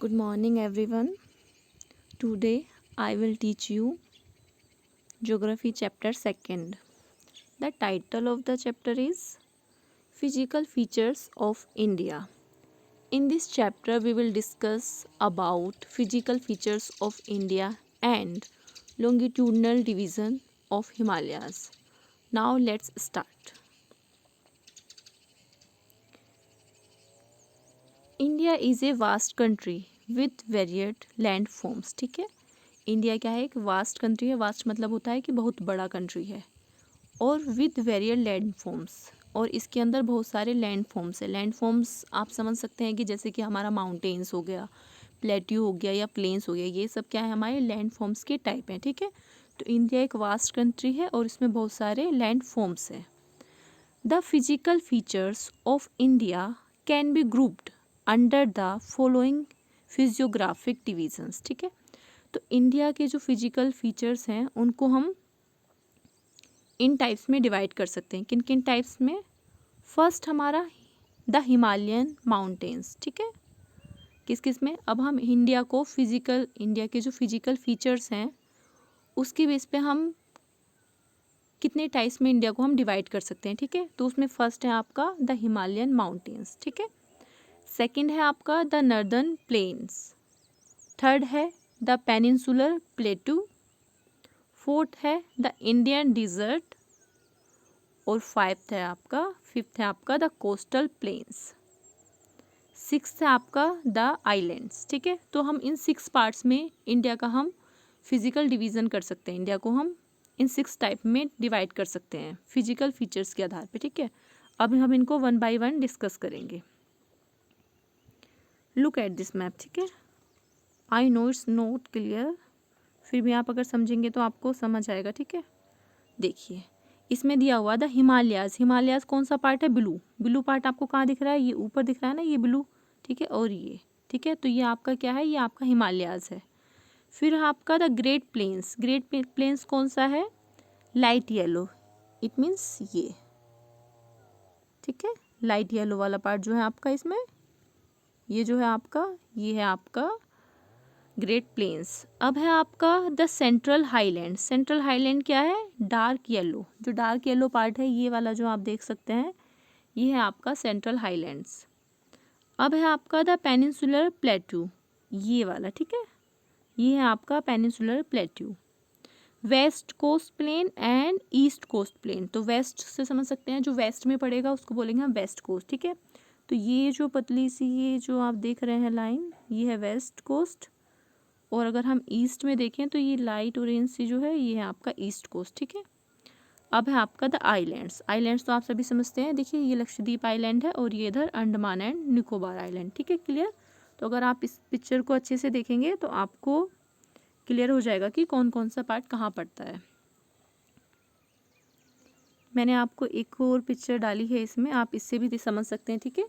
Good morning, everyone. Today I will teach you Geography Chapter 2nd. The title of the chapter is Physical Features of India. In this chapter, we will discuss about physical features of India and longitudinal division of Himalayas. Now let's start. India is a vast country with varied land forms. ठीक है, India क्या है? एक vast country है. Vast मतलब होता है कि बहुत बड़ा कंट्री है. और विथ वेरिएड लैंड फॉर्म्स, और इसके अंदर बहुत सारे लैंड फॉर्म्स है. लैंड फॉर्म्स आप समझ सकते हैं कि जैसे कि हमारा माउंटेन्स हो गया, प्लेट्यू हो गया या प्लेन्स हो गया, ये सब क्या है? हमारे लैंड फॉर्म्स के टाइप हैं. ठीक है, तो इंडिया एक वास्ट कंट्री है और इसमें बहुत सारे लैंड फॉर्म्स हैं. The physical features of India can be grouped under the following physiographic divisions. ठीक है, तो इंडिया के जो फिजिकल फीचर्स हैं उनको हम इन टाइप्स में डिवाइड कर सकते हैं. किन किन टाइप्स में? फर्स्ट हमारा द हिमालयन माउंटेन्स. ठीक है, किस किस में? अब हम इंडिया के जो फिजिकल फीचर्स हैं उसके बेस पे हम कितने टाइप्स में इंडिया को हम डिवाइड कर सकते हैं. ठीक है, तो उसमें फर्स्ट है आपका द हिमालयन माउंटेन्स. ठीक है, सेकंड है आपका द नॉर्दर्न प्लेन्स. थर्ड है द पेनिनसुलर प्लेटू. फोर्थ है द इंडियन डिजर्ट. और फिफ्थ है आपका द कोस्टल प्लेन्स. सिक्स्थ है आपका द आइलैंड्स. ठीक है, तो हम इन 6 पार्ट्स में इंडिया का हम फिजिकल डिवीज़न कर सकते हैं. इंडिया को हम इन 6 टाइप में डिवाइड कर सकते हैं फिजिकल फीचर्स के आधार पे. ठीक है, अब हम इनको 1 बाय 1 डिस्कस करेंगे. Look at this map. ठीक है, I know it's not clear, फिर भी आप अगर समझेंगे तो आपको समझ आएगा. ठीक है, देखिए इसमें दिया हुआ द हिमालयाज. हिमालयाज कौन सा पार्ट है? ब्लू पार्ट आपको कहाँ दिख रहा है? ये ऊपर दिख रहा है ना, ये ब्लू. ठीक है, और ये ठीक है, तो ये आपका क्या है? ये आपका हिमालयाज है. फिर आपका the great plains. Great plains कौन सा है? Light yellow. इट मीन्स ये. ठीक है, लाइट येलो वाला पार्ट जो है आपका इसमें, ये जो है आपका, ये है आपका ग्रेट प्लेन्स. अब है आपका the central highland. Central highland क्या है? Dark yellow. जो डार्क येलो पार्ट है ये वाला जो आप देख सकते हैं, ये है आपका सेंट्रल हाईलैंड्स. अब है आपका द पेनिनसुलर प्लेट्यू, ये वाला. ठीक है, ये है आपका peninsular plateau. West coast plain and east coast plain. तो वेस्ट से समझ सकते हैं, जो वेस्ट में पड़ेगा उसको बोलेंगे हम वेस्ट कोस्ट. ठीक है, तो ये जो पतली सी ये जो आप देख रहे हैं लाइन, ये है वेस्ट कोस्ट. और अगर हम ईस्ट में देखें तो ये लाइट ऑरेंज सी जो है ये है आपका ईस्ट कोस्ट. ठीक है, अब है आपका द आइलैंड्स. आइलैंड्स तो आप सभी समझते हैं. देखिए ये लक्षद्वीप आइलैंड है और ये इधर अंडमान एंड निकोबार आइलैंड. ठीक है, क्लियर. तो अगर आप इस पिक्चर को अच्छे से देखेंगे तो आपको क्लियर हो जाएगा कि कौन कौन सा पार्ट कहाँ पड़ता है. मैंने आपको एक और पिक्चर डाली है इसमें, आप इससे भी समझ सकते हैं. ठीक है,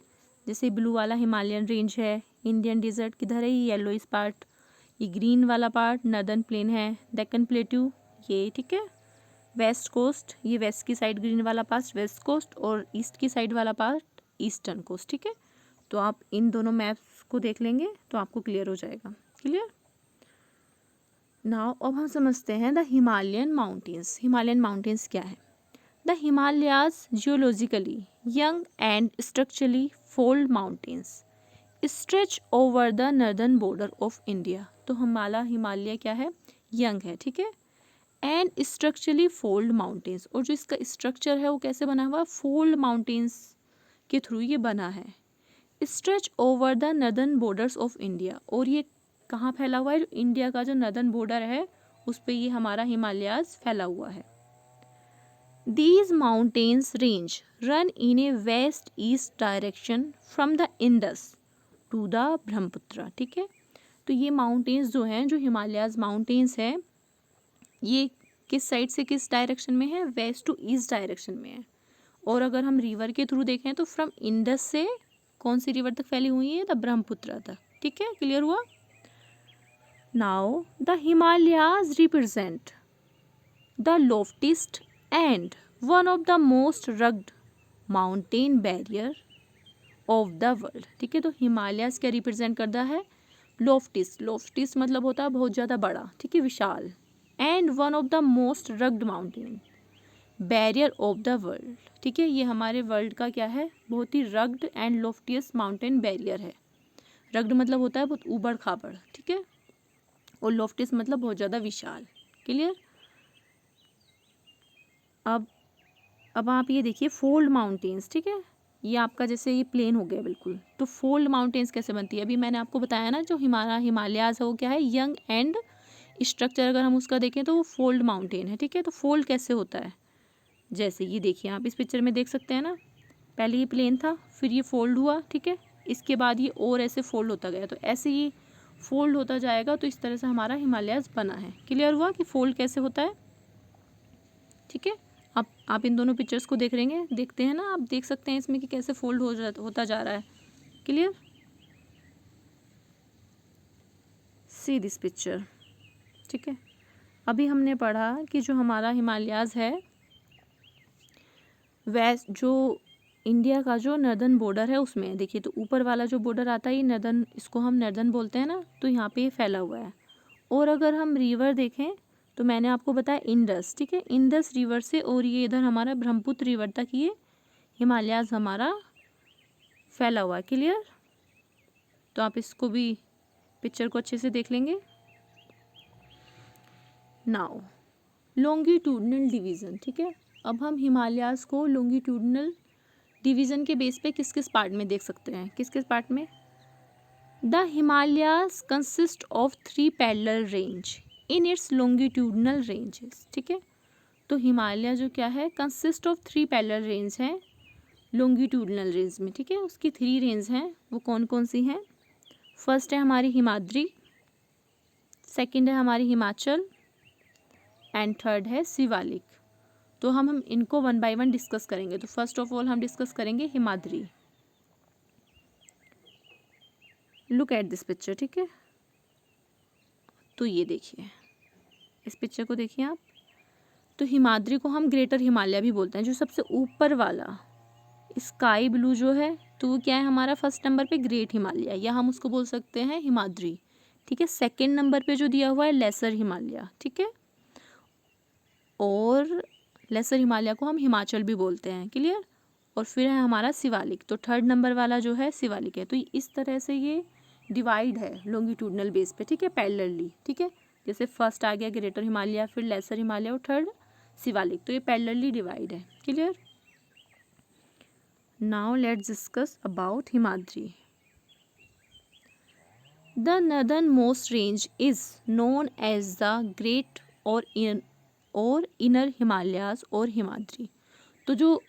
जैसे ब्लू वाला हिमालयन रेंज है, इंडियन डिजर्ट किधर है? ये येलो इस पार्ट. ये ग्रीन वाला पार्ट नर्दर्न प्लेन है, डेक्कन प्लेट्यू ये. ठीक है, वेस्ट कोस्ट, ये वेस्ट की साइड ग्रीन वाला पार्ट वेस्ट कोस्ट, और ईस्ट की साइड वाला पार्ट ईस्टर्न कोस्ट. ठीक है, तो आप इन दोनों मैप्स को देख लेंगे तो आपको क्लियर हो जाएगा. क्लियर. नाउ अब हम समझते हैं the Himalayan mountains. Himalayan mountains क्या है? The Himalayas geologically young and structurally fold mountains stretch over the northern border of India. तो हिमालय क्या है? यंग है. ठीक है, एंड स्ट्रक्चरली फोल्ड माउंटेन्स, और जो इसका स्ट्रक्चर है वो कैसे बना हुआ? फोल्ड माउंटेन्स के थ्रू ये बना है. Stretch over the northern borders of India, और ये कहाँ फैला हुआ है? जो इंडिया का जो नॉर्दर्न बॉर्डर है उस पर ये हमारा हिमालयाज फैला हुआ है. These mountains range run in a west-east direction from the Indus to the Brahmaputra. ठीक है, तो ये माउंटेन्स जो हैं, जो हिमालयाज माउंटेन्स हैं, ये किस साइड से किस डायरेक्शन में है? वेस्ट टू ईस्ट डायरेक्शन में है. और अगर हम रिवर के थ्रू देखें तो फ्रॉम इंडस से कौन सी रिवर तक फैली हुई है? द ब्रह्मपुत्र तक. ठीक है, क्लियर हुआ. Now the Himalayas represent the loftiest and one of the most rugged mountain barrier of the world. ठीक है, तो हिमालयाज क्या रिप्रेजेंट करता है? लोफ्टिस, लोफ्टिस मतलब होता है बहुत ज़्यादा बड़ा, ठीक है, विशाल। And one of the most rugged mountain, barrier of the world, ठीक है, ये हमारे वर्ल्ड का क्या है, बहुत ही rugged and lofty mountain barrier है। रग्ड मतलब होता है बहुत ऊबड़ खाबड़, ठीक है, और लोफ्टियस मतलब बहुत ज़्यादा विशाल। क्लियर। अब आप ये देखिए फोल्ड माउंटेन्स, ठीक है, ये आपका जैसे ये प्लेन हो गया बिल्कुल, तो फोल्ड माउंटेन्स कैसे बनती है, अभी मैंने आपको बताया ना, जो हिमालयाज है वो क्या है, यंग एंड स्ट्रक्चर अगर हम उसका देखें तो वो फोल्ड माउंटेन है, ठीक है। तो फोल्ड कैसे होता है, जैसे ये देखिए आप इस पिक्चर में देख सकते हैं ना, पहले ये प्लेन था, फिर ये फोल्ड हुआ, ठीक है, इसके बाद ये और ऐसे फोल्ड होता गया, तो ऐसे ही फोल्ड होता जाएगा, तो इस तरह से हमारा हिमालयाज बना है। क्लियर हुआ कि फोल्ड कैसे होता है, ठीक है। आप इन दोनों पिक्चर्स को देखते हैं ना, आप देख सकते हैं इसमें कि कैसे फोल्ड होता जा रहा है। क्लियर। सी दिस पिक्चर, ठीक है। अभी हमने पढ़ा कि जो हमारा हिमालयाज है, वेस्ट जो इंडिया का जो नर्दर्न बॉर्डर है उसमें देखिए, तो ऊपर वाला जो बॉर्डर आता है ये नर्दर्न, इसको हम नर्दर्न बोलते हैं ना, तो यहाँ पे ये फैला हुआ है। और अगर हम रिवर देखें तो मैंने आपको बताया इंडस, ठीक है, इंडस रिवर से और ये इधर हमारा ब्रह्मपुत्र रिवर तक ये हिमालयाज हमारा फैला हुआ है। क्लियर। तो आप इसको भी पिक्चर को अच्छे से देख लेंगे। नाउ लॉन्गिट्यूडनल डिवीज़न, ठीक है, अब हम हिमालयाज को लॉन्गिट्यूडनल डिवीज़न के बेस पे किस किस पार्ट में देख सकते हैं, किस किस पार्ट में। The Himalayas consist of 3 parallel range in its longitudinal ranges, ठीक है। तो हिमालय जो क्या है, कंसिस्ट ऑफ 3 पैरेलल रेंज हैं लॉन्गिट्यूडनल रेंज में, ठीक है, उसकी 3 रेंज हैं, वो कौन कौन सी हैं। फर्स्ट है हमारी हिमाद्री, सेकंड है हमारी हिमाचल एंड थर्ड है शिवालिक। तो हम इनको 1 बाय 1 डिस्कस करेंगे। तो फर्स्ट ऑफ ऑल हम डिस्कस करेंगे Himadri. Look at this picture, ठीक है, तो ये देखिए, इस पिक्चर को देखिए आप। तो हिमाद्री को हम ग्रेटर हिमालय भी बोलते हैं, जो सबसे ऊपर वाला स्काई ब्लू जो है, तो वो क्या है हमारा फर्स्ट नंबर पे ग्रेट हिमालय, या हम उसको बोल सकते हैं हिमाद्री, ठीक है। सेकंड नंबर पे जो दिया हुआ है लेसर हिमालय, ठीक है, और लेसर हिमालय को हम हिमाचल भी बोलते हैं। क्लियर। और फिर है हमारा शिवालिक, तो थर्ड नंबर वाला जो है शिवालिक है। तो इस तरह से ये डिवाइड है लॉन्गिट्यूडनल बेस पे, ठीक है, पैरेलली, ठीक है। जैसे फर्स्ट आ गया ग्रेटर हिमालय, फिर लेसर हिमालय और थर्ड शिवालिक, तो ये पैरेलली डिवाइड है। Clear. Now let's discuss about Himadri. The northern most range is known as the great और इनर हिमालयाज और हिमाद्री। तो जो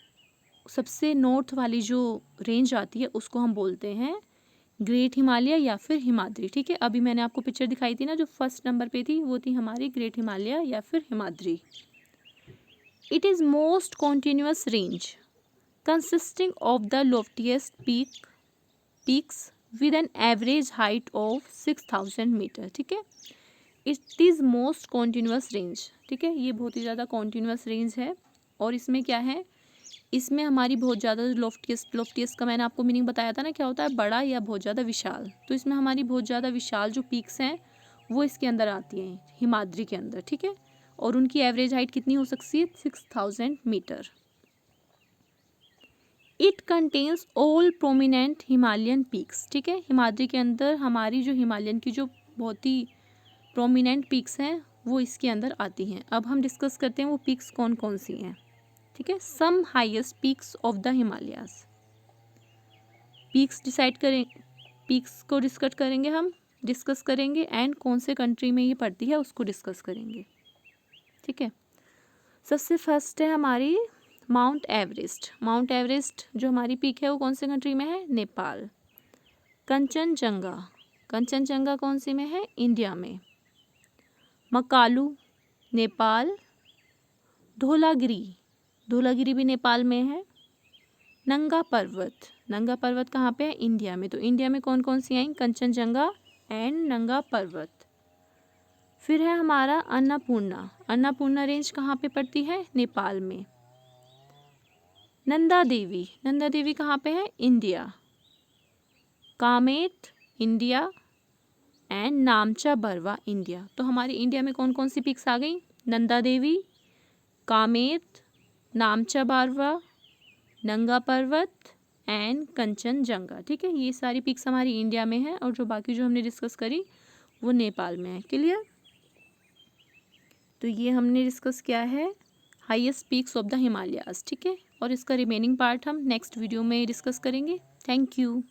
सबसे नॉर्थ वाली जो रेंज आती है उसको हम बोलते हैं ग्रेट हिमालय या फिर हिमाद्री, ठीक है। अभी मैंने आपको पिक्चर दिखाई थी ना, जो फर्स्ट नंबर पे थी वो थी हमारी ग्रेट हिमालय या फिर Himadri. It is most continuous range consisting of the loftiest peaks with an average height of 6000 metre, ठीक है। It is most continuous range, ठीक है, ये बहुत ही ज़्यादा कॉन्टिन्यूअस रेंज है। और इसमें क्या है, इसमें हमारी बहुत ज़्यादा लोफ्टियस का मैंने आपको मीनिंग बताया था ना, क्या होता है, बड़ा या बहुत ज़्यादा विशाल। तो इसमें हमारी बहुत ज़्यादा विशाल जो पीक्स हैं वो इसके अंदर आती हैं हिमाद्री के अंदर, ठीक है। और उनकी एवरेज हाइट कितनी हो सकती है, 6000 metre. It contains all prominent Himalayan peaks, ठीक है। हिमाद्री के अंदर हमारी जो हिमालयन की जो बहुत ही प्रोमिनेंट पीक्स हैं वो इसके अंदर आती हैं। अब हम डिस्कस करते हैं वो पीक्स कौन कौन सी हैं, ठीक है। Some highest peaks of the Himalayas, peaks decide करें, पीक्स को डिस्कस करेंगे एंड कौन से कंट्री में ये पड़ती है उसको डिस्कस करेंगे, ठीक है। सबसे फर्स्ट है हमारी माउंट एवरेस्ट। माउंट एवरेस्ट जो हमारी पीक है वो कौन से कंट्री में है, नेपाल। कंचनजंगा, कंचनजंगा कौन सी में है, इंडिया में। मकालू नेपाल। धौलागिरी, धौलागिरी भी नेपाल में है। नंगा पर्वत, नंगा पर्वत कहाँ पे है, इंडिया में। तो इंडिया में कौन कौन सी आई, कंचनजंगा एंड नंगा पर्वत। फिर है हमारा अन्नपूर्णा, अन्नपूर्णा रेंज कहाँ पे पड़ती है, नेपाल में। नंदा देवी, नंदा देवी कहाँ पे है, India. Kamet India. And नामचा Barwa India. तो हमारे इंडिया में कौन कौन सी पिक्स आ गई? नंदा देवी, कामेत, नामचा बरवा, नंगा पर्वत एंड कंचनजंगा। ठीक है, ये सारी पिक्स हमारी इंडिया में है और जो बाकी जो हमने डिस्कस करी वो नेपाल में है। क्लियर? तो ये हमने डिस्कस किया है highest peaks of the Himalayas. ठीक है, और इसका रिमेनिंग पार्ट हम नेक्स्ट वीडियो में डिस्कस करेंगे। Thank you.